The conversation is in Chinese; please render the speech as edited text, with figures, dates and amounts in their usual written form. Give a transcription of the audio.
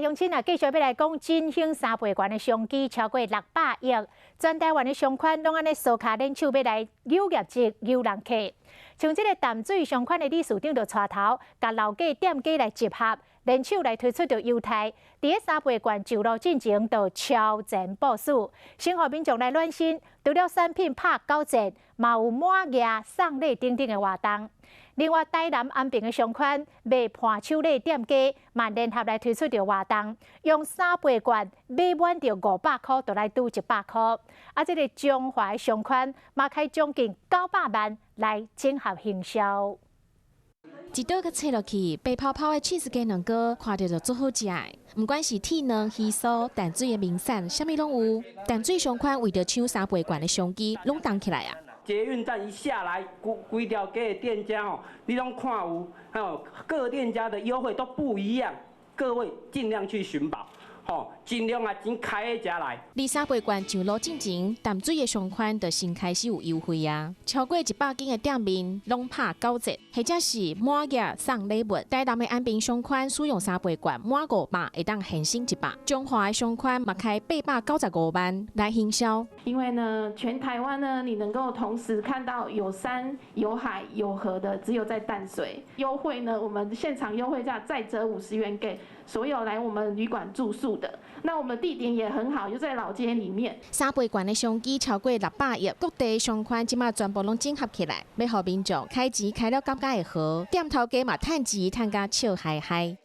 乡亲啊，继续要来讲振兴3倍券的商机超过600亿，全台湾的商款拢安尼苏卡练手要来扭业绩、扭人客。像这个淡水商款的理事长就带头，甲老家店家来集合，联手来推出着优待。伫个3倍券就路进前，就超前部署，先互民众来暖身。除了产品拍9折，嘛有满额送礼等等的活动。另外，台南安平的商款卖伴手礼店家嘛联合来推出着活动，用3倍券买满着500块，就来赌100块。啊，这个中华商款嘛开将近900万来整合行销。一道甲切落去，白泡泡的起司鸡卵糕，看着就足好食的。不管是铁卵、鱼酥、淡水的名产，啥物拢有。淡水商款为着抢3倍券的商机，拢动起来啊！捷运站一下来，规条街的店家哦，你拢看有，各店家的优惠都不一样，各位尽量去寻宝。尽量啊，钱开个家来。离3倍券上路进前，淡水的商款就先开始有优惠啊，超过100间的店面拢拍9折，或者是满额送礼物。台南的安平商款使用3倍券满500会当现省100，中华的商款嘛开895万来行销。因为呢，全台湾呢，你能够同时看到有山、有海、有河的，只有在淡水。优惠呢，我们现场优惠价再折50元给所有来我们旅馆住宿的。那我们的地点也很好，就在老街里面。3倍券的商机超过600亿，各地商款即马全部拢整合起来，要互民众开钱开了感觉会好，店头家嘛趁钱趁甲笑嗨嗨。